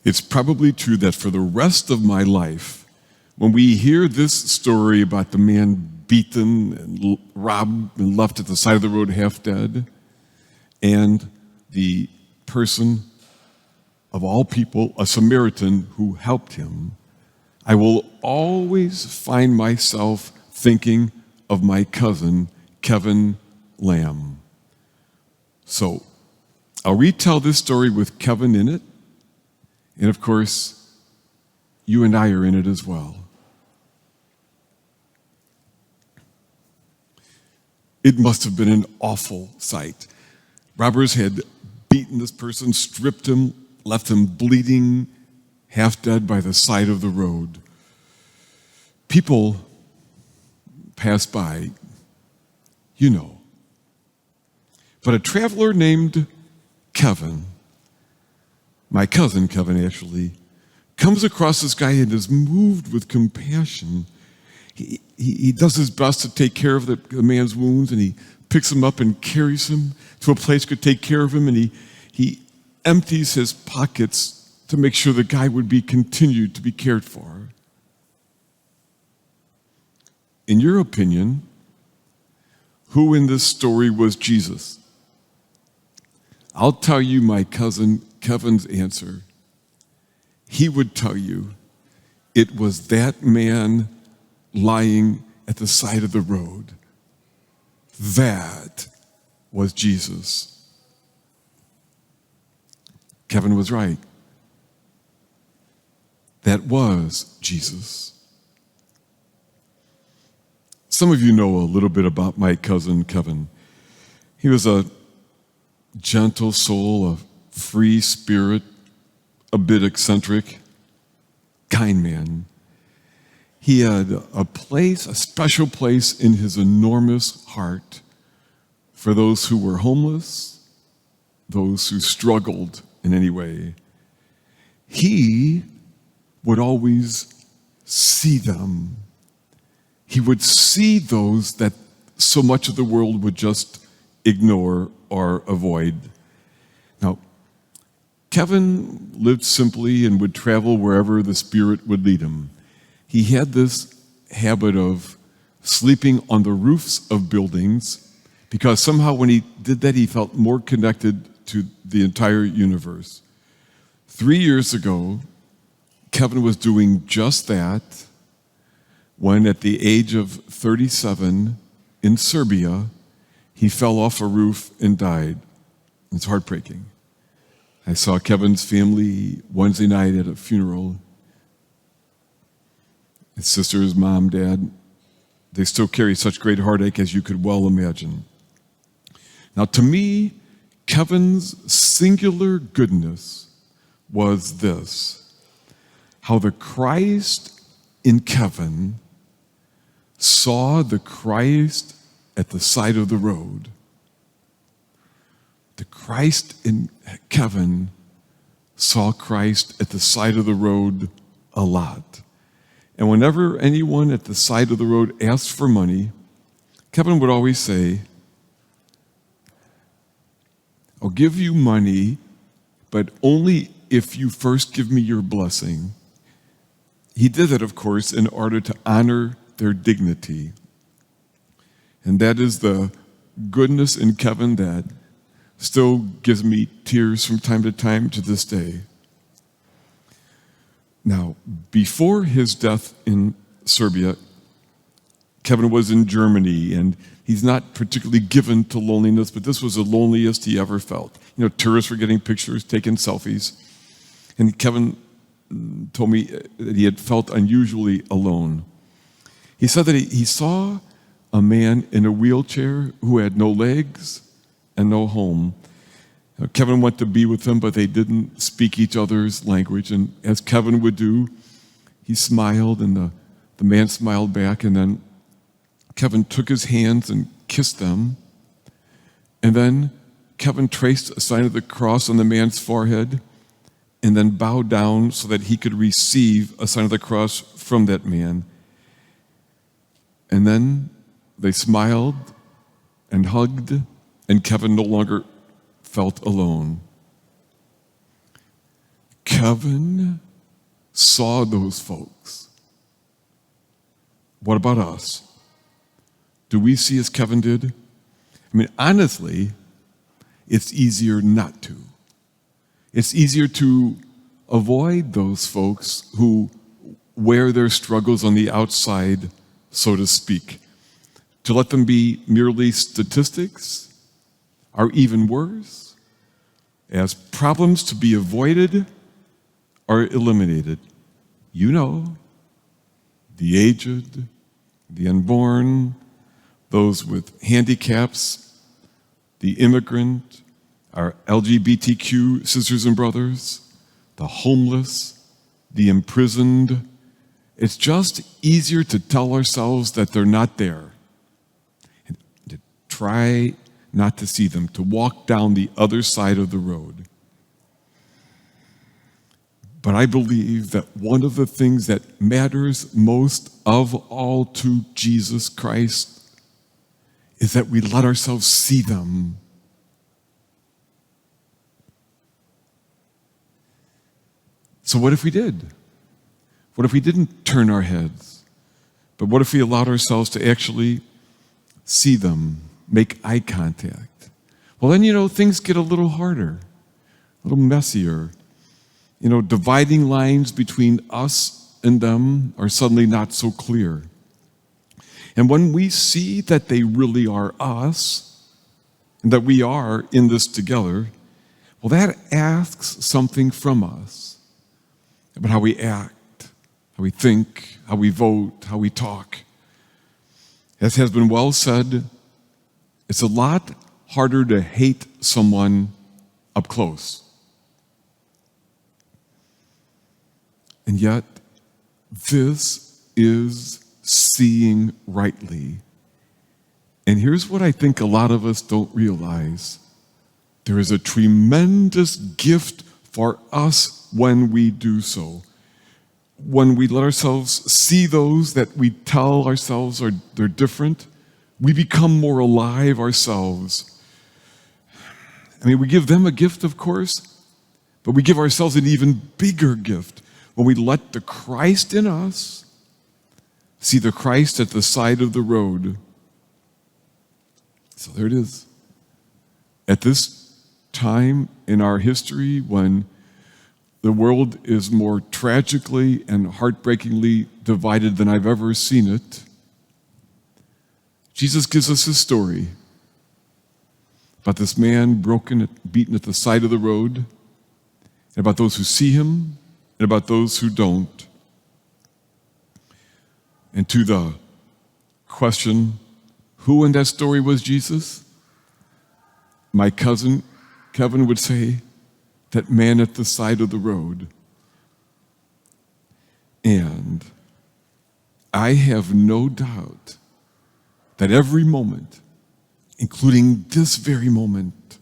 It's probably true that for the rest of my life, when we hear this story about the man beaten and robbed and left at the side of the road half dead, and the person of all people, a Samaritan who helped him, I will always find myself thinking of my cousin, Kevin Lamb. So I'll retell this story with Kevin in it, and of course, you and I are in it as well. It must have been an awful sight. Robbers had beaten this person, stripped him, left him bleeding, half dead by the side of the road. People pass by, you know. But a traveler named Kevin, my cousin Kevin actually, comes across this guy and is moved with compassion. He does his best to take care of the man's wounds, and he picks him up and carries him to a place that could take care of him, and he empties his pockets to make sure the guy would be continued to be cared for. In your opinion, who in this story was Jesus? I'll tell you my cousin Kevin's answer. He would tell you it was that man lying at the side of the road. That was Jesus. Kevin was right. That was Jesus. Some of you know a little bit about my cousin Kevin. He was a gentle soul, a free spirit, a bit eccentric, kind man. He had a special place in his enormous heart for those who were homeless, those who struggled in any way. He would always see them. He would see those that so much of the world would just ignore or avoid. Now, Kevin lived simply and would travel wherever the Spirit would lead him. He had this habit of sleeping on the roofs of buildings because somehow when he did that, he felt more connected to the entire universe. 3 years ago, Kevin was doing just that when at the age of 37 in Serbia, he fell off a roof and died. It's heartbreaking. I saw Kevin's family Wednesday night at a funeral. His sisters, mom, dad, they still carry such great heartache as you could well imagine. Now, to me, Kevin's singular goodness was this: how the Christ in Kevin saw the Christ at the side of the road. The Christ in Kevin saw Christ at the side of the road a lot. And whenever anyone at the side of the road asked for money, Kevin would always say, "I'll give you money, but only if you first give me your blessing." He did that, of course, in order to honor their dignity. And that is the goodness in Kevin that still gives me tears from time to time to this day. Now, before his death in Serbia, Kevin was in Germany, and he's not particularly given to loneliness, but this was the loneliest he ever felt. You know, tourists were getting pictures, taking selfies, and Kevin told me that he had felt unusually alone. He said that he saw a man in a wheelchair who had no legs and no home. Kevin went to be with him, but they didn't speak each other's language. And as Kevin would do, he smiled, and the man smiled back. And then Kevin took his hands and kissed them. And then Kevin traced a sign of the cross on the man's forehead and then bowed down so that he could receive a sign of the cross from that man. And then they smiled and hugged, and Kevin no longer felt alone. Kevin saw those folks. What about us? Do we see as Kevin did? I mean, honestly, it's easier not to. It's easier to avoid those folks who wear their struggles on the outside, so to speak. To let them be merely statistics, or even worse, as problems to be avoided or eliminated. You know, the aged, the unborn, those with handicaps, the immigrant, our LGBTQ sisters and brothers, the homeless, the imprisoned. It's just easier to tell ourselves that they're not there and to try not to see them, to walk down the other side of the road. But I believe that one of the things that matters most of all to Jesus Christ is that we let ourselves see them. So what if we did? What if we didn't turn our heads? But what if we allowed ourselves to actually see them, make eye contact? Well, then, things get a little harder, a little messier. Dividing lines between us and them are suddenly not so clear. And when we see that they really are us, and that we are in this together, well, that asks something from us about how we act, how we think, how we vote, how we talk. As has been well said, it's a lot harder to hate someone up close. And yet, this is seeing rightly. And here's what I think a lot of us don't realize. There is a tremendous gift for us when we do so. When we let ourselves see those that we tell ourselves they're different, we become more alive ourselves. I mean, we give them a gift, of course, but we give ourselves an even bigger gift when we let the Christ in us see the Christ at the side of the road. So there it is. At this time in our history when the world is more tragically and heartbreakingly divided than I've ever seen it, Jesus gives us a story about this man beaten at the side of the road, and about those who see him, and about those who don't. And to the question, who in that story was Jesus? My cousin Kevin would say, that man at the side of the road. And I have no doubt that every moment, including this very moment,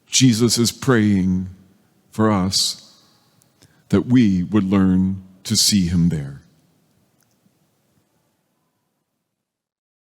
Jesus is praying for us that we would learn to see him there.